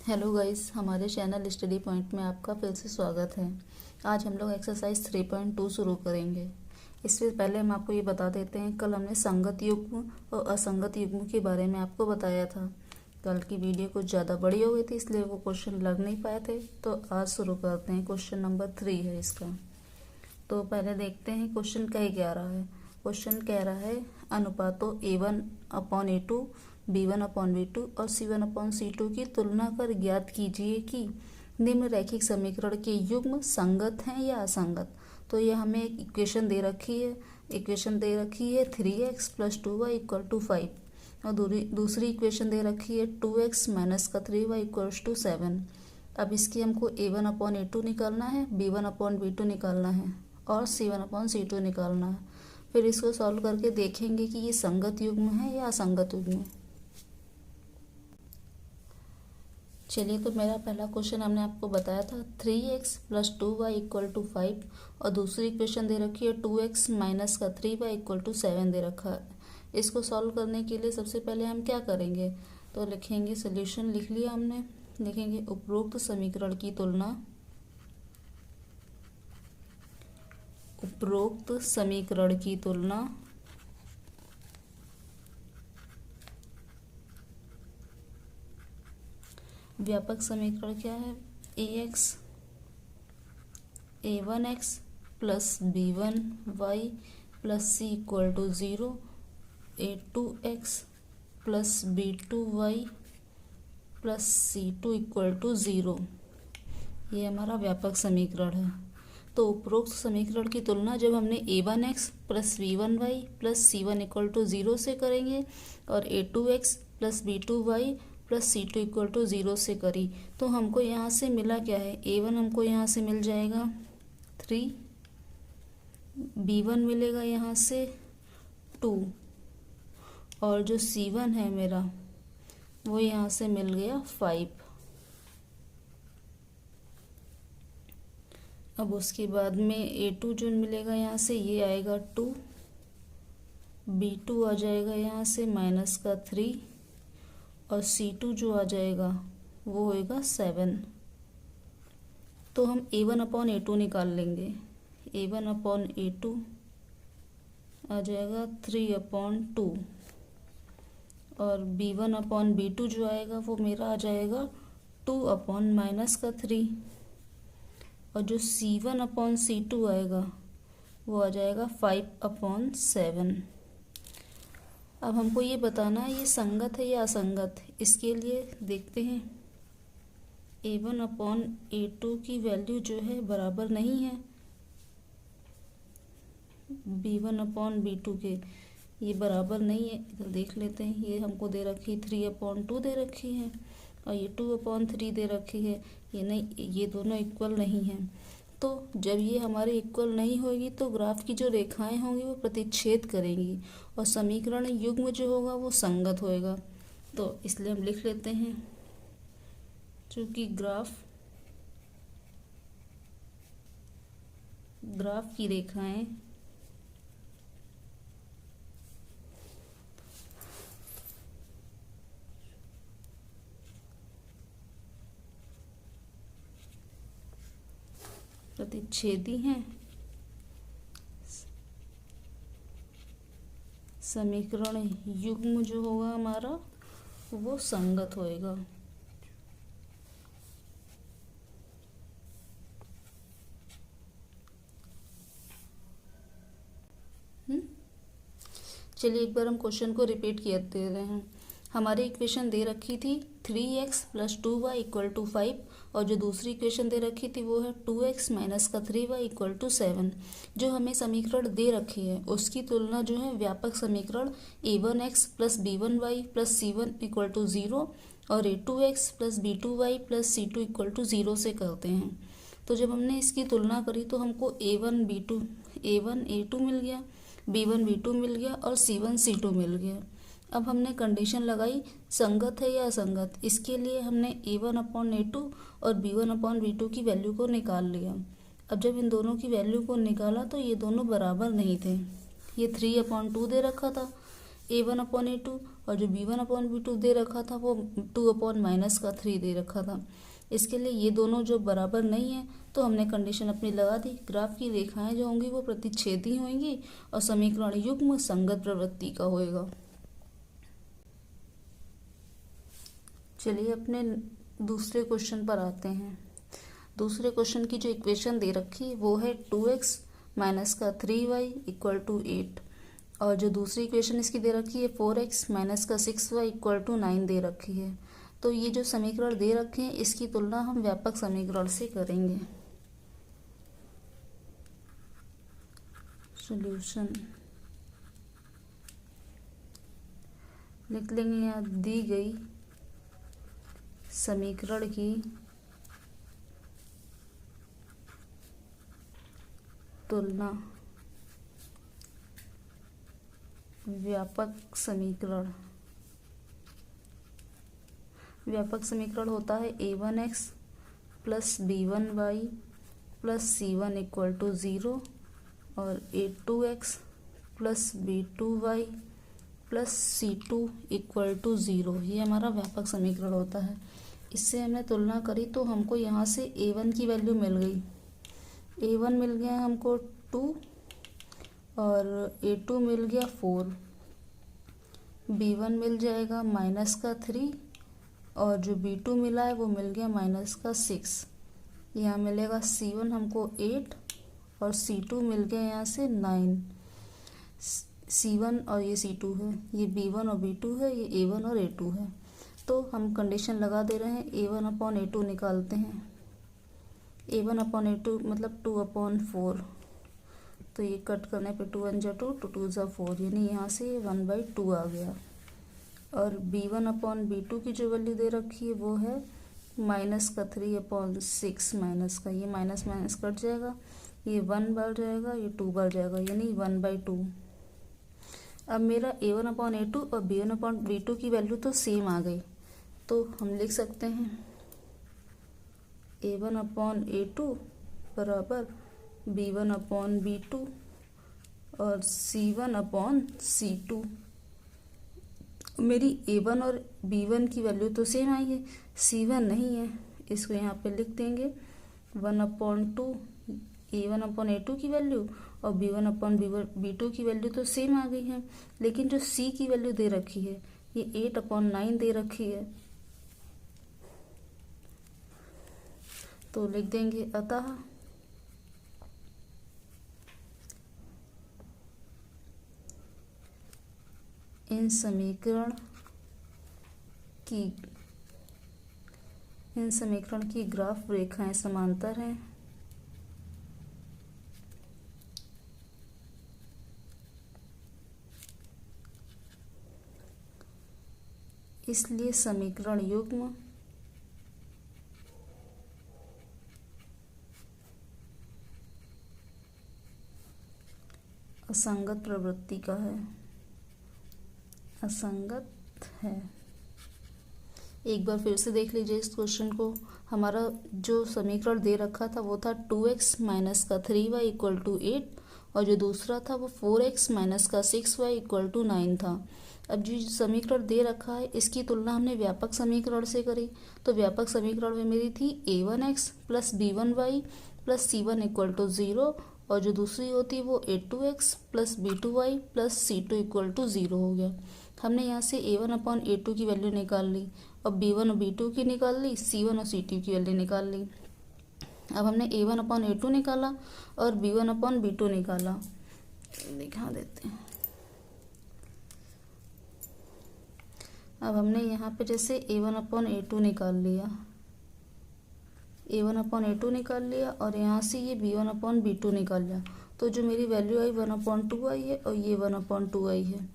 Hello guys, हमारे channel study point में आपका फिर से स्वागत है। आज हम लोग एक्सरसाइज 3.2 शुरू करेंगे। इससे पहले हम आपको ये बता देते हैं, कल हमने संगत युग्म और असंगत युग्म के बारे में आपको बताया था। कल की वीडियो कुछ ज़्यादा बड़ी हो गई थी, इसलिए वो क्वेश्चन लग नहीं पाए थे। तो आज शुरू करते हैं। क्वेश्चन नंबर 3 है इसका। तो पहले देखते हैं क्वेश्चन कह क्या रहा है। क्वेश्चन कह रहा है अनुपातों A1/A2, B1/B2 और C1/C2 की तुलना कर ज्ञात कीजिए कि निम्न रैखिक समीकरण के युग्म संगत हैं या असंगत। तो ये हमें एक इक्वेशन दे रखी है 3x + 2y = 5 और दूसरी इक्वेशन दे रखी है 2x - 3y = 7। अब इसकी हमको A1/A2 निकालना है, B1/B2 निकालना है और C1/C2 निकालना है। फिर इसको सॉल्व करके देखेंगे कि ये संगत युग्म है या असंगत युग्म है। चलिए, तो मेरा पहला क्वेश्चन हमने आपको बताया था 3x + 2y = 5 और दूसरी इक्वेशन दे रखी है 2x - 3y = 7 दे रखा है। इसको सॉल्व करने के लिए सबसे पहले हम क्या करेंगे, तो लिखेंगे सॉल्यूशन। लिख लिया हमने। लिखेंगे उपरोक्त समीकरण की तुलना व्यापक समीकरण क्या है, a1x + b1y + c = 0, a2x + b2y + c2 = 0। ये हमारा व्यापक समीकरण है। तो उपरोक्त समीकरण की तुलना जब हमने a1x + b1y + c1 = 0 से करेंगे और a2x + b2y + c2 = 0 से करी, तो हमको यहाँ से मिला क्या है, a1 हमको यहाँ से मिल जाएगा 3, b1 मिलेगा यहाँ से 2 और जो c1 है मेरा वो यहाँ से मिल गया 5। अब उसके बाद में a2 जो मिलेगा यहाँ से ये आएगा 2, b2 आ जाएगा यहाँ से -3 और c2 जो आ जाएगा वो होएगा 7। तो हम A1/A2 निकाल लेंगे। A1/A2 आ जाएगा 3/2 और B1/B2 जो आएगा वो मेरा आ जाएगा 2/-3 और जो C1/C2 आएगा वो आ जाएगा 5/7। अब हमको ये बताना है ये संगत है या असंगत। इसके लिए देखते हैं A1/A2 की वैल्यू जो है बराबर नहीं है B1/B2 के, ये बराबर नहीं है। इधर देख लेते हैं, ये हमको दे रखी 3/2 दे रखी है और ये 2/3 दे रखी है। ये नहीं, ये दोनों इक्वल नहीं हैं। तो जब ये हमारे इक्वल नहीं होगी तो ग्राफ की जो रेखाएं होंगी वो प्रतिच्छेद करेंगी और समीकरण युग्म जो होगा वो संगत होएगा। तो इसलिए हम लिख लेते हैं, चूँकि ग्राफ की रेखाएं प्रतिच्छेदी हैं, समीकरण युग्म जो होगा हमारा वो संगत होएगा। चलिए एक बार हम क्वेश्चन को रिपीट किए दे रहे हैं। हमारी इक्वेशन दे रखी थी 3x + 2y = 5 और जो दूसरी इक्वेशन दे रखी थी वो है 2x - 3y = 7। जो हमें समीकरण दे रखी है उसकी तुलना जो है व्यापक समीकरण a1x + b1y + c1 = 0 और a2x + b2y + c2 = 0 से करते हैं। तो जब हमने इसकी तुलना करी तो हमको A1A2 मिल गया, B1B2 मिल गया और C1C2 मिल गया। अब हमने कंडीशन लगाई संगत है या असंगत। इसके लिए हमने A1/A2 और B1/B2 की वैल्यू को निकाल लिया। अब जब इन दोनों की वैल्यू को निकाला तो ये दोनों बराबर नहीं थे। ये 3/2 दे रखा था, A1/A2 और जो B1/B2 दे रखा था वो 2/-3 दे रखा था। इसके लिए ये दोनों जो बराबर नहीं है तो हमने कंडीशन अपनी लगा दी। ग्राफ की रेखाएं जो होंगी वो प्रतिच्छेदी होंगी और समीकरण युग्म संगत प्रवृत्ति का होएगा। चलिए अपने दूसरे क्वेश्चन पर आते हैं। दूसरे क्वेश्चन की जो इक्वेशन दे रखी वो है 2x माइनस का 3y इक्वल टू 8 और जो दूसरी इक्वेशन इसकी दे रखी है 4x माइनस का 6y इक्वल टू 9 दे रखी है। तो ये जो समीकरण दे रखे हैं इसकी तुलना हम व्यापक समीकरण से करेंगे। सॉल्यूशन लिख लेंगे। यहाँ दी गई समीकरण की तुलना व्यापक समीकरण। व्यापक समीकरण होता है a1x plus b1y plus c1 equal to 0 और a2x plus b2y plus c2 equal to 0। ये हमारा व्यापक समीकरण होता है। इससे हमने तुलना करी तो हमको यहाँ से a1 की वैल्यू मिल गई। a1 मिल गया हमको 2 और a2 मिल गया 4, b1 मिल जाएगा माइनस का 3 और जो b2 मिला है वो मिल गया माइनस का 6। यहाँ मिलेगा c1 हमको 8 और c2 मिल गया यहाँ से 9। c1 और ये c2 है, ये b1 और b2 है, ये a1 और a2 है। तो हम कंडीशन लगा दे रहे हैं। a1/a2 निकालते हैं। a1/a2 मतलब 2/4। तो ये कट करने पे 2 1 जा 2, 2 2 जा 4, यानी यहाँ से 1/2 आ गया। और b1/b2 की जो वैल्यू दे रखी है वो है माइनस का 3/6 माइनस का, ये माइनस माइनस कट जाएगा, ये 1 बढ़ जाएगा, ये 2 बढ़ जाएगा, यानी 1/2। अब मेरा a1/a2 और b1/b2 की वैल्यू तो सेम आ गई, तो हम लिख सकते हैं a1/a2 बराबर b1/b2 और c1/c2। मेरी a1 और b1 की वैल्यू तो सेम आई है, c1 नहीं है, इसको यहाँ पे लिख देंगे 1/2 a1/a2 की वैल्यू और b1/b2 की वैल्यू तो सेम आ गई है। लेकिन जो c की वैल्यू दे रखी है ये 8/9 दे रखी है, तो लिख देंगे अतः इन समीकरण की ग्राफ रेखाएं समांतर हैं। इसलिए समीकरण युग्म असंगत प्रवृत्ति का है, असंगत है। एक बार फिर से देख लीजिए इस क्वेश्चन को। हमारा जो समीकरण दे रखा था वो था 2x माइनस का 3y इक्वल टू 8 और जो दूसरा था वो 4x माइनस का 6y इक्वल टू 9 था। अब जो समीकरण दे रखा है इसकी तुलना हमने व्यापक समीकरण से करी। तो व्यापक समीकरण में मेरी थी a1x plus b1y plus c1 equal to 0 और जो दूसरी होती है वो a2x plus b2y plus c2 equal to 0 हो गया। हमने यहाँ से a1/a2 की वैल्यू निकाल ली और b1 और b2 की निकाल ली, c1 और c2 की वैल्यू निकाल ली। अब हमने a1/a2 निकाला और b1/b2 निकाला, दिखा देते हैं। अब हमने यहाँ पे जैसे a1/a2 निकाल लिया, a1/a2 निकाल लिया और यहाँ से ये b1/b2 निकाल लिया, तो जो मेरी वैल्यू आई 1/2 आई है और ये 1/2 आई है।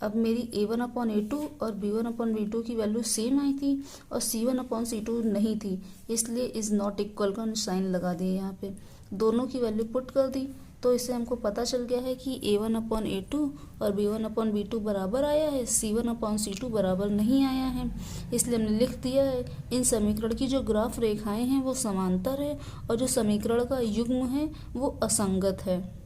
अब मेरी a1/a2 और b1/b2 की वैल्यू सेम आई थी और c1/c2 नहीं थी, इसलिए इज नॉट इक्वल का साइन लगा दिए। यहाँ पे दोनों की वैल्यू पुट कर दी, तो इससे हमको पता चल गया है कि a1/a2 और b1/b2 बराबर आया है, c1/c2 बराबर नहीं आया है। इसलिए हमने लिख दिया है इन समीकरण की जो ग्राफ रेखाएं हैं वो समांतर है और जो समीकरण का युग्म है वो असंगत है।